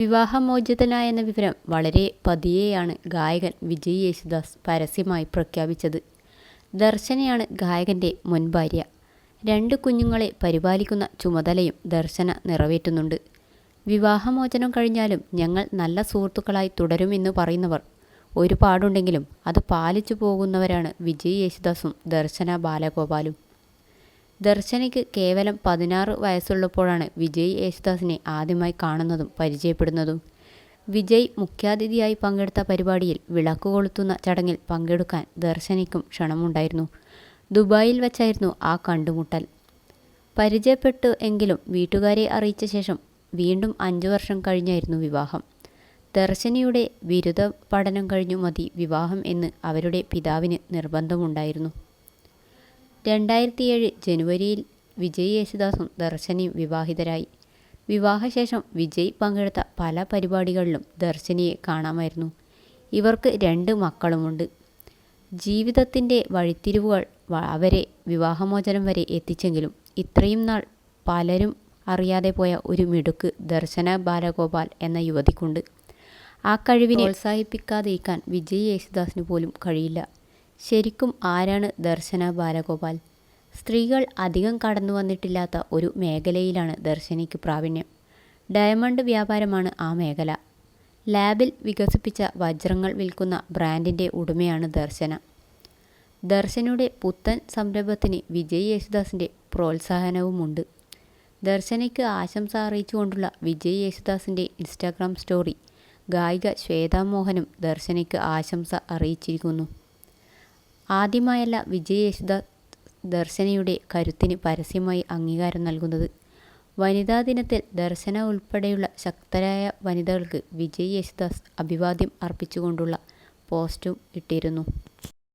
വിവാഹമോചിതനായെന്ന വിവരം വളരെ പതിയെയാണ് ഗായകൻ വിജയ് യേശുദാസ് പരസ്യമായി പ്രഖ്യാപിച്ചത്. ദർശനയാണ് ഗായകൻ്റെ മുൻ ഭാര്യ. 2 കുഞ്ഞുങ്ങളെ പരിപാലിക്കുന്ന ചുമതലയും ദർശന നിറവേറ്റുന്നുണ്ട്. വിവാഹമോചനം കഴിഞ്ഞാലും ഞങ്ങൾ നല്ല സുഹൃത്തുക്കളായി തുടരുമെന്ന് പറയുന്നവർ ഒരുപാടുണ്ടെങ്കിലും അത് പാലിച്ചു പോകുന്നവരാണ് വിജയ് യേശുദാസും ദർശന ബാലഗോപാലും. ദർശനയ്ക്ക് കേവലം 16 വയസ്സുള്ളപ്പോഴാണ് വിജയ് യേശുദാസിനെ ആദ്യമായി കാണുന്നതും പരിചയപ്പെടുന്നതും. വിജയ് മുഖ്യാതിഥിയായി പങ്കെടുത്ത പരിപാടിയിൽ വിളക്ക് കൊളുത്തുന്ന ചടങ്ങിൽ പങ്കെടുക്കാൻ ദർശനയ്ക്കും ക്ഷണമുണ്ടായിരുന്നു. ദുബായിൽ വച്ചായിരുന്നു ആ കണ്ടുമുട്ടൽ. പരിചയപ്പെട്ടു എങ്കിലും വീട്ടുകാരെ അറിയിച്ച ശേഷം വീണ്ടും 5 വർഷം കഴിഞ്ഞായിരുന്നു വിവാഹം. ദർശനയുടെ ബിരുദ പഠനം കഴിഞ്ഞു മതി വിവാഹം എന്ന് അവരുടെ പിതാവിന് നിർബന്ധമുണ്ടായിരുന്നു. 2007 ജനുവരിയിൽ വിജയ് യേശുദാസും ദർശനയും വിവാഹിതരായി. വിവാഹശേഷം വിജയ് പങ്കെടുത്ത പല പരിപാടികളിലും ദർശനയെ കാണാമായിരുന്നു. ഇവർക്ക് 2 മക്കളുമുണ്ട്. ജീവിതത്തിൻ്റെ വഴിത്തിരിവുകൾ അവരെ വിവാഹമോചനം വരെ എത്തിച്ചെങ്കിലും ഇത്രയും നാൾ പലരും അറിയാതെ പോയ ഒരു മിടുക്ക് ദർശന ബാലഗോപാൽ എന്ന യുവതിക്കുണ്ട്. ആ കഴിവിനെ പ്രോത്സാഹിപ്പിക്കാതിരിക്കാൻ വിജയ് യേശുദാസിന് പോലും കഴിയില്ല. ശരിക്കും ആരാണ് ദർശന ബാലഗോപാൽ? സ്ത്രീകൾ അധികം കടന്നു വന്നിട്ടില്ലാത്ത ഒരു മേഖലയിലാണ് ദർശനയ്ക്ക് പ്രാവീണ്യം. ഡയമണ്ട് വ്യാപാരമാണ് ആ മേഖല. ലാബിൽ വികസിപ്പിച്ച വജ്രങ്ങൾ വിൽക്കുന്ന ബ്രാൻഡിൻ്റെ ഉടമയാണ് ദർശന. ദർശനയുടെ പുത്തൻ സംരംഭത്തിന് വിജയ് യേശുദാസിൻ്റെ പ്രോത്സാഹനവുമുണ്ട്. ദർശനയ്ക്ക് ആശംസ അറിയിച്ചുകൊണ്ടുള്ള വിജയ് യേശുദാസിൻ്റെ ഇൻസ്റ്റാഗ്രാം സ്റ്റോറി ഗായിക ശ്വേതാ മോഹനും ദർശനയ്ക്ക് ആശംസ അറിയിച്ചിരിക്കുന്നു. ആദ്യമായല്ല വിജയ് യേശുദാസ് ദർശനയുടെ കരുത്തിന് പരസ്യമായി അംഗീകാരം നൽകുന്നത്. വനിതാ ദിനത്തിൽ ദർശന ഉൾപ്പെടെയുള്ള ശക്തരായ വനിതകൾക്ക് വിജയ് യേശുദാസ് അഭിവാദ്യം അർപ്പിച്ചുകൊണ്ടുള്ള പോസ്റ്റും ഇട്ടിരുന്നു.